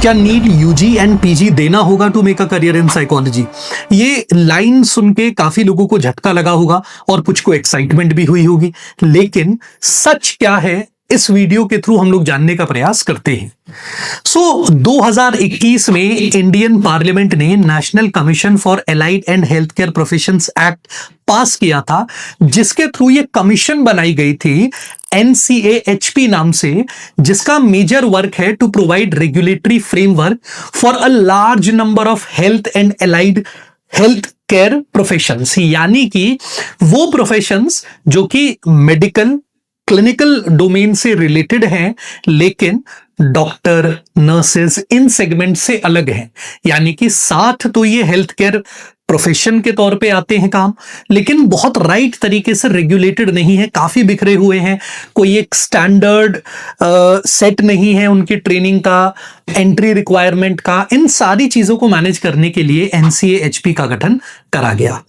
क्या NEET UG and PG देना होगा to make a career in psychology? ये लाइन सुन के काफी लोगों को झटका लगा होगा और कुछ को एक्साइटमेंट भी हुई होगी, लेकिन सच क्या है इस वीडियो के थ्रू हम लोग जानने का प्रयास करते हैं। 2021 में इंडियन पार्लियामेंट ने national commission for allied and health care professions act पास किया था, जिसके थ्रू ये कमीशन बनाई गई थी NCAHP नाम से, जिसका मेजर वर्क है to provide regulatory framework for a large number of health and allied health care professions. यानी कि वो प्रोफेशंस जो कि मेडिकल क्लिनिकल डोमेन से रिलेटेड हैं, लेकिन डॉक्टर नर्सेज इन सेगमेंट से अलग हैं। यानी कि साथ तो ये हेल्थ केयर प्रोफेशन के तौर पे आते हैं काम, लेकिन बहुत राइट तरीके से रेगुलेटेड नहीं है, काफी बिखरे हुए हैं, कोई एक स्टैंडर्ड सेट नहीं है उनकी ट्रेनिंग का, एंट्री रिक्वायरमेंट का। इन सारी चीजों को मैनेज करने के लिए NCAHP का गठन करा गया।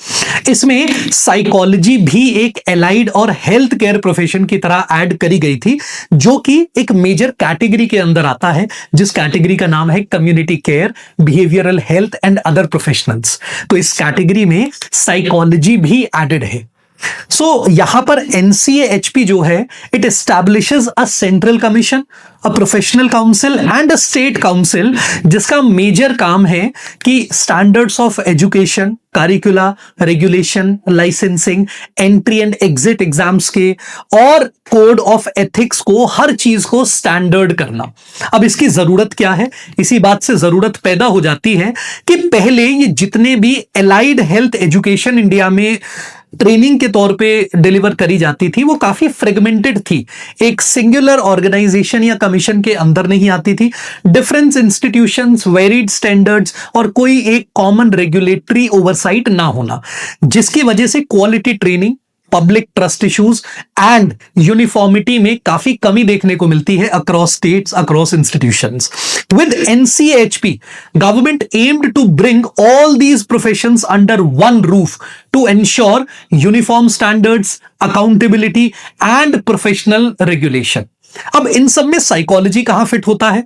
इसमें साइकोलॉजी भी एक एलाइड और हेल्थ केयर प्रोफेशन की तरह ऐड करी गई थी, जो कि एक मेजर कैटेगरी के अंदर आता है, जिस कैटेगरी का नाम है community care, behavioural health and other professionals. तो इस कैटेगरी में साइकोलॉजी भी एडेड है। यहां पर NCAHP जो है, it establishes a central commission, a professional council and a state council, जिसका मेजर काम है कि standards of education, करिकुला, regulation, licensing, entry and exit exams के और कोड ऑफ एथिक्स को, हर चीज को स्टैंडर्ड करना। अब इसकी जरूरत क्या है? इसी बात से जरूरत पैदा हो जाती है कि पहले ये जितने भी एलाइड हेल्थ एजुकेशन इंडिया में ट्रेनिंग के तौर पे डिलीवर करी जाती थी, वो काफी फ्रेगमेंटेड थी, एक सिंगुलर ऑर्गेनाइजेशन या कमीशन के अंदर नहीं आती थी। डिफरेंट इंस्टीट्यूशंस, वेरिड स्टैंडर्ड्स और कोई एक कॉमन रेगुलेटरी ओवरसाइट ना होना, जिसकी वजह से quality training, public trust issues and uniformity में काफी कमी देखने को मिलती है across states, across institutions. With NCAHP, government aimed to bring all these professions under one roof to ensure uniform standards, accountability and professional regulation. अब इन सब में साइकोलॉजी कहां फिट होता है?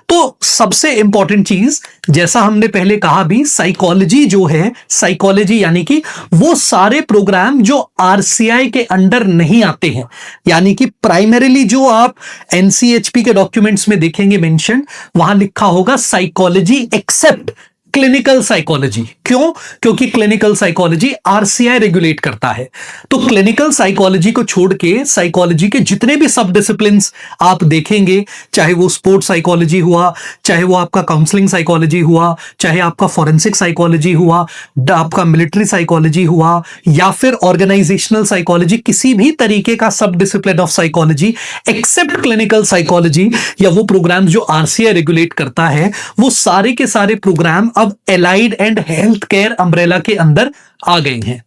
तो सबसे इंपॉर्टेंट चीज, जैसा हमने पहले कहा भी, साइकोलॉजी जो है, साइकोलॉजी यानी कि वो सारे प्रोग्राम जो RCI के अंडर नहीं आते हैं, यानी कि प्राइमरीली जो आप NCAHP के डॉक्यूमेंट्स में देखेंगे मेंशन, वहां लिखा होगा साइकोलॉजी एक्सेप्ट क्लिनिकल साइकोलॉजी। क्यों? क्योंकि क्लिनिकल साइकोलॉजी RCI रेगुलेट करता है। तो क्लिनिकल साइकोलॉजी को छोड़ के साइकोलॉजी के जितने भी सब डिसिप्लिन्स आप देखेंगे, चाहे वो स्पोर्ट्स साइकोलॉजी हुआ, चाहे वो आपका काउंसलिंग साइकोलॉजी हुआ, चाहे आपका फॉरेंसिक साइकोलॉजी हुआ, आपका मिलिट्री साइकोलॉजी हुआ, या फिर ऑर्गेनाइजेशनल साइकोलॉजी, किसी भी तरीके का सब discipline of psychology except clinical psychology या वो प्रोग्राम जो RCI रेगुलेट करता है, वो सारे के सारे प्रोग्राम अब allied and health care umbrella के अंदर आ गए हैं।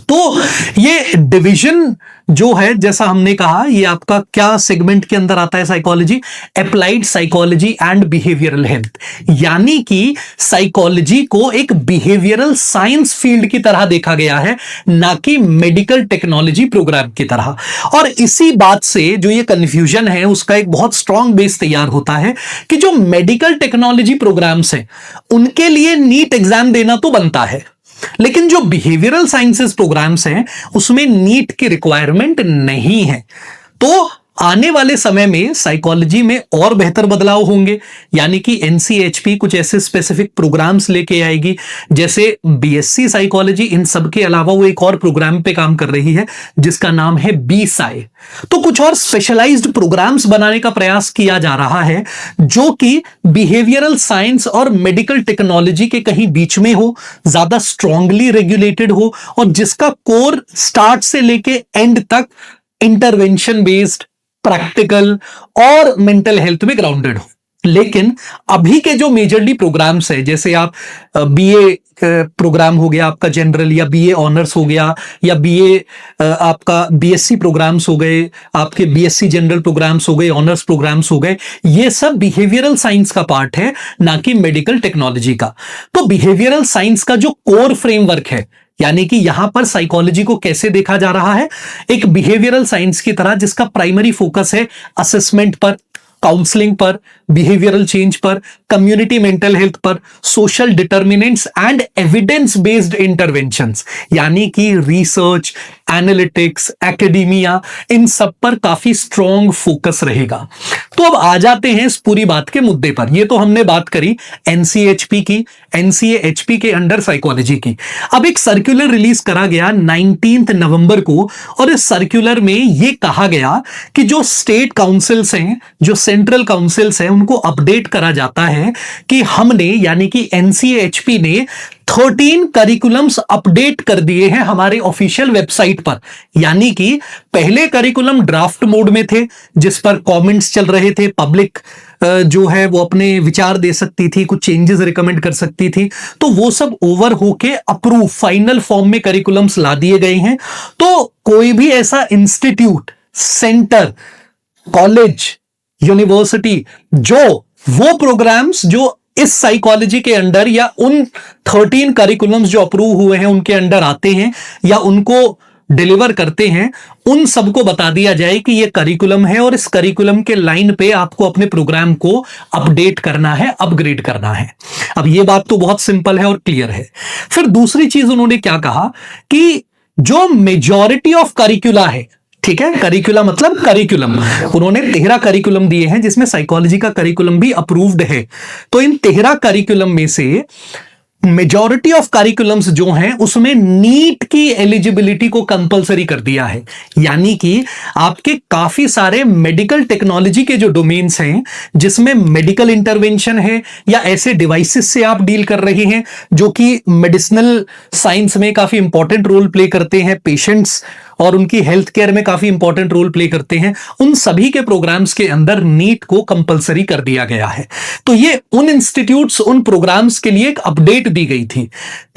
तो ये डिवीजन जो है, जैसा हमने कहा, ये आपका क्या सेगमेंट के अंदर आता है? Psychology, applied psychology and behavioural health. यानी कि साइकोलॉजी को एक बिहेवियरल साइंस फील्ड की तरह देखा गया है, ना कि मेडिकल टेक्नोलॉजी प्रोग्राम की तरह। और इसी बात से जो ये कंफ्यूजन है, उसका एक बहुत स्ट्रांग बेस तैयार होता है कि जो मेडिकल टेक्नोलॉजी प्रोग्राम्स हैं, उनके लिए नीट एग्जाम देना तो बनता है, लेकिन जो बिहेवियरल साइंसेस प्रोग्राम्स हैं, उसमें नीट की रिक्वायरमेंट नहीं है। तो आने वाले समय में साइकोलॉजी में और बेहतर बदलाव होंगे, यानी कि NCAHP कुछ ऐसे स्पेसिफिक प्रोग्राम्स लेके आएगी, जैसे BSc साइकोलॉजी। इन सब के अलावा वो एक और प्रोग्राम पे काम कर रही है जिसका नाम है BSci। तो कुछ और स्पेशलाइज्ड प्रोग्राम्स बनाने का प्रयास किया जा रहा है, जो कि बिहेवियरल साइंस और मेडिकल टेक्नोलॉजी के कहीं बीच में हो, ज्यादा स्ट्रांगली रेगुलेटेड हो, और जिसका कोर स्टार्ट से लेके एंड तक इंटरवेंशन बेस्ड, प्रैक्टिकल और मेंटल हेल्थ में ग्राउंडेड हो। लेकिन अभी के जो मेजरली प्रोग्राम्स है, जैसे आप BA प्रोग्राम हो गया आपका जनरल, या BA ऑनर्स हो गया, या BA आपका BSc प्रोग्राम्स हो गए, आपके BSc जनरल प्रोग्राम्स हो गए, ऑनर्स प्रोग्राम्स हो गए, ये सब बिहेवियरल साइंस का पार्ट है, ना कि मेडिकल टेक्नोलॉजी का। तो बिहेवियरल साइंस का जो कोर फ्रेमवर्क है, यानी कि यहां पर साइकोलॉजी को कैसे देखा जा रहा है, एक बिहेवियरल साइंस की तरह, जिसका प्राइमरी फोकस है असेसमेंट पर, काउंसलिंग पर, बिहेवियरल चेंज पर, कम्युनिटी मेंटल हेल्थ पर, social determinants and evidence based interventions, यानी कि रिसर्च, एनालिटिक्स, एकेडमिया, इन सब पर काफी स्ट्रॉन्ग फोकस रहेगा। तो अब आ जाते हैं इस पूरी बात के मुद्दे पर। ये तो हमने बात करी एनसीएचपी की, एनसीएचपी के अंडर साइकोलॉजी की। अब एक सर्कुलर रिलीज करा गया 19 नवंबर को, और इस सर्कुलर में ये कहा गया कि जो स्टेट काउंसिल्स हैं, जो सेंट्रल काउंसिल्स हैं, उनको अपडेट करा जाता है कि हमने, यानी कि एनसीएचपी ने 13 करिकुलम्स अपडेट कर दिए हैं हमारे ऑफिशियल वेबसाइट पर। यानी कि पहले करिकुलम ड्राफ्ट मोड में थे, जिस पर कमेंट्स चल रहे थे, पब्लिक जो है वो अपने विचार दे सकती थी, कुछ चेंजेस रिकमेंड कर सकती थी। तो वो सब ओवर होके अप्रूव फाइनल फॉर्म में करिकुलम्स ला दिए गए हैं। तो कोई भी ऐसा इंस्टीट्यूट, सेंटर, कॉलेज, यूनिवर्सिटी जो वो प्रोग्राम्स जो इस साइकोलॉजी के अंडर या उन 13 करिकुलम्स जो अप्रूव हुए हैं उनके अंडर आते हैं या उनको डिलीवर करते हैं, उन सबको बता दिया जाए कि ये करिकुलम है और इस करिकुलम के लाइन पे आपको अपने प्रोग्राम को अपडेट करना है, अपग्रेड करना है। अब ये बात तो बहुत सिंपल है और क्लियर है। फिर दूसरी चीज उन्होंने क्या कहा कि जो मेजॉरिटी ऑफ करिकुला है, ठीक है, करिकुला मतलब करिकुलम, उन्होंने 13 करिकुलम दिए हैं जिसमें साइकोलॉजी का करिकुलम भी अप्रूव्ड है। तो इन 13 करिकुलम में से मेजॉरिटी ऑफ करिकुलम्स जो हैं उसमें नीट की एलिजिबिलिटी को कंपलसरी कर दिया है। यानी कि आपके काफी सारे मेडिकल टेक्नोलॉजी के जो डोमेन्स हैं, जिसमें मेडिकल इंटरवेंशन है या ऐसे डिवाइसेस से आप डील कर रहे हैं जो कि मेडिसिनल साइंस में काफी इंपॉर्टेंट रोल प्ले करते हैं, पेशेंट्स और उनकी हेल्थ केयर में काफी इंपॉर्टेंट रोल प्ले करते हैं, उन सभी के प्रोग्राम्स के अंदर नीट को कंपलसरी कर दिया गया है। तो ये उन इंस्टीट्यूट्स, उन प्रोग्राम्स के लिए एक अपडेट दी गई थी।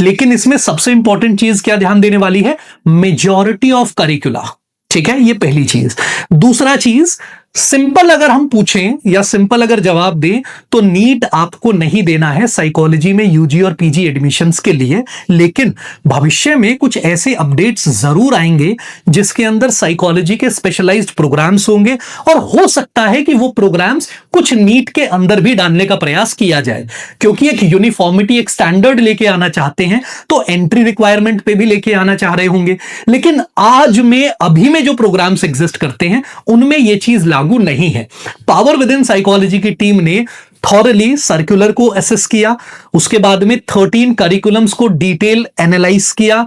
लेकिन इसमें सबसे इंपॉर्टेंट चीज क्या ध्यान देने वाली है? मेजॉरिटी ऑफ करिकुला, ठीक है, ये पहली चीज। दूसरा चीज, सिंपल अगर हम पूछें या सिंपल अगर जवाब दें तो नीट आपको नहीं देना है साइकोलॉजी में यूजी और पीजी एडमिशंस के लिए। लेकिन भविष्य में कुछ ऐसे अपडेट्स जरूर आएंगे जिसके अंदर साइकोलॉजी के स्पेशलाइज्ड प्रोग्राम्स होंगे, और हो सकता है कि वो प्रोग्राम्स कुछ नीट के अंदर भी डालने का प्रयास किया जाए, क्योंकि एक यूनिफॉर्मिटी, एक स्टैंडर्ड लेके आना चाहते हैं, तो एंट्री रिक्वायरमेंट पे भी लेके आना चाह रहे होंगे। लेकिन आज में, अभी में जो प्रोग्राम्स एग्जिस्ट करते हैं उनमें ये चीज लागू नहीं है। पावर विद इन साइकोलॉजी की टीम ने थॉरली सर्कुलर को असेस किया, उसके बाद में 13 करिकुलम्स को डिटेल एनालाइज किया।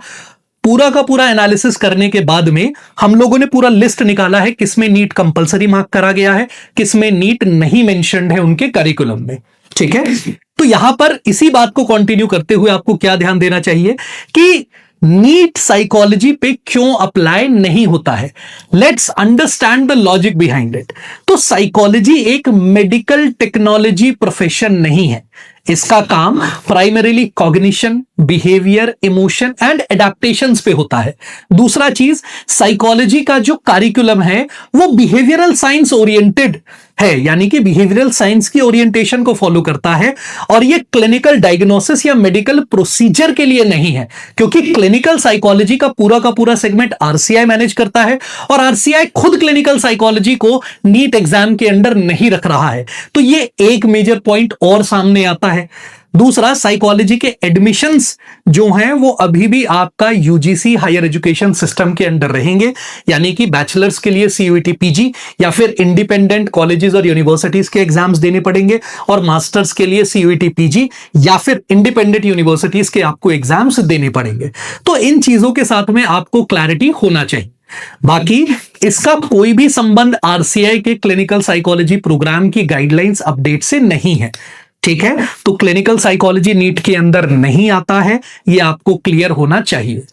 पूरा का पूरा एनालिसिस करने के बाद में हम लोगों ने पूरा लिस्ट निकाला है किसमें नीट कंपलसरी मार्क करा गया है, किसमें नीट नहीं मेंशन्ड है उनके करिकुलम में, ठीक है। तो यहां पर इसी बात को कंटिन्यू करते हुए आपको क्या ध्यान देना चाहिए कि नीट साइकोलॉजी पे क्यों अप्लाई नहीं होता है। Let's understand the logic behind it. तो साइकोलॉजी एक मेडिकल टेक्नोलॉजी प्रोफेशन नहीं है। इसका काम primarily cognition, behaviour, emotion and adaptations पे होता है। दूसरा चीज, साइकोलॉजी का जो करिकुलम है वो बिहेवियरल साइंस ओरिएंटेड है, यानी कि बिहेवियरल साइंस की ओरिएंटेशन को फॉलो करता है, और ये क्लिनिकल डायग्नोसिस या मेडिकल प्रोसीजर के लिए नहीं है, क्योंकि क्लिनिकल साइकोलॉजी का पूरा सेगमेंट आरसीआई मैनेज करता है, और आरसीआई खुद क्लिनिकल साइकोलॉजी को नीट एग्जाम के अंडर नहीं रख रहा है। तो ये एक मेजर पॉइंट और सामने आता है। दूसरा, साइकोलॉजी के एडमिशंस जो हैं वो अभी भी आपका यूजीसी हायर एजुकेशन सिस्टम के अंडर रहेंगे, यानी कि बैचलर्स के लिए सीयूईटी पीजी या फिर इंडिपेंडेंट कॉलेजेस और यूनिवर्सिटीज के एग्जाम्स देने पड़ेंगे, और मास्टर्स के लिए सीयूईटी पीजी या फिर इंडिपेंडेंट यूनिवर्सिटीज के आपको एग्जाम्स देने पड़ेंगे। तो इन चीजों के साथ में आपको क्लैरिटी होना चाहिए। बाकी इसका कोई भी संबंध आरसीआई के क्लिनिकल साइकोलॉजी प्रोग्राम की गाइडलाइंस अपडेट से नहीं है, ठीक है। तो क्लिनिकल साइकोलॉजी नीट के अंदर नहीं आता है, ये आपको क्लियर होना चाहिए।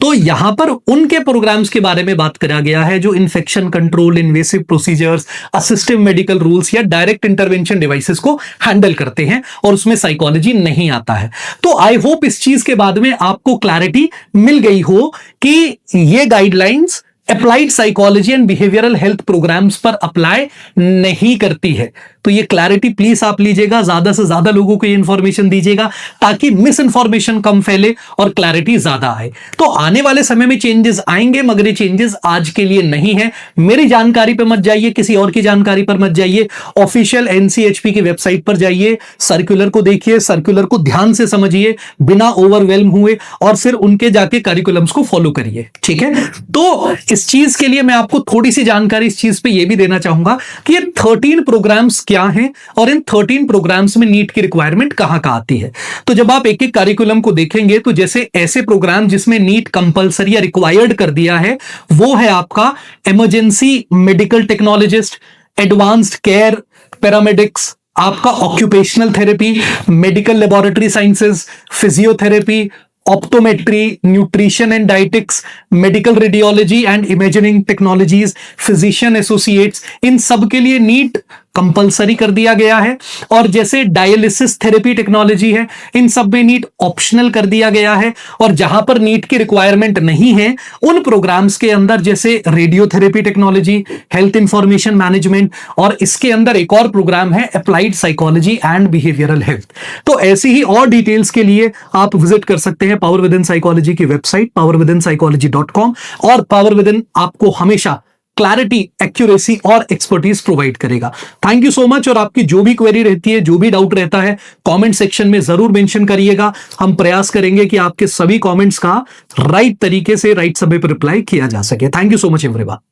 तो यहां पर उनके प्रोग्राम्स के बारे में बात करा गया है जो infection control, invasive procedures, assistive medical rules या डायरेक्ट इंटरवेंशन डिवाइसेस को हैंडल करते हैं, और उसमें साइकोलॉजी नहीं आता है। तो आई होप इस चीज के बाद में आपको क्लैरिटी मिल गई हो कि ये guidelines applied psychology and behavioural health programmes पर अप्लाई नहीं करती है। तो ये क्लैरिटी प्लीज आप लीजिएगा, ज्यादा से ज्यादा लोगों को ये इंफॉर्मेशन दीजिएगा ताकि मिस इंफॉर्मेशन कम फैले और क्लैरिटी ज्यादा आए। तो आने वाले समय में चेंजेस आएंगे, मगर ये चेंजेस आज के लिए नहीं है। मेरी जानकारी पर मत जाइए, किसी और की जानकारी पर मत जाइए, ऑफिशियल एनसीएचपी की वेबसाइट पर जाइए, सर्कुलर को देखिए, सर्कुलर को ध्यान से समझिए बिना ओवरवेल्म हुए, और फिर उनके जाके करिकुलम्स को फॉलो करिए, ठीक है। तो इस चीज के लिए मैं आपको थोड़ी सी जानकारी इस चीज पे ये भी देना चाहूंगा कि ये 13 प्रोग्राम्स क्या हैं और इन 13 प्रोग्राम्स में नीट की रिक्वायरमेंट कहां कहां आती है। तो जब आप एक एक करिकुलम को देखेंगे तो जैसे ऐसे प्रोग्राम जिसमें नीट कंपलसरी या रिक्वायर्ड कर दिया है वो है आपका emergency medical technologist, advanced care paramedics, आपका occupational therapy, medical laboratory sciences, physiotherapy, optometry, nutrition and dietetics, medical radiology and imaging technologies, physician associates, इन सब के लिए नीट कंपलसरी कर दिया गया है। और जैसे डायलिसिस थेरेपी टेक्नोलॉजी है, इन सब में नीट ऑप्शनल कर दिया गया है। और जहां पर नीट की रिक्वायरमेंट नहीं है उन प्रोग्राम्स के अंदर जैसे radiotherapy technology, health information management, और इसके अंदर एक और प्रोग्राम है applied psychology and behavioural health. तो ऐसी ही और डिटेल्स के लिए आप विजिट कर सकते हैं पावर विद इन साइकोलॉजी की वेबसाइट powerwithinpsychology.com। और पावर विद इन आपको हमेशा क्लैरिटी, एक्यूरेसी और एक्सपर्टीज प्रोवाइड करेगा। Thank you so much. और आपकी जो भी क्वेरी रहती है, जो भी डाउट रहता है, कमेंट सेक्शन में जरूर मेंशन करिएगा। हम प्रयास करेंगे कि आपके सभी कमेंट्स का राइट तरीके से, राइट समय पर रिप्लाई किया जा सके। Thank you so much everyone.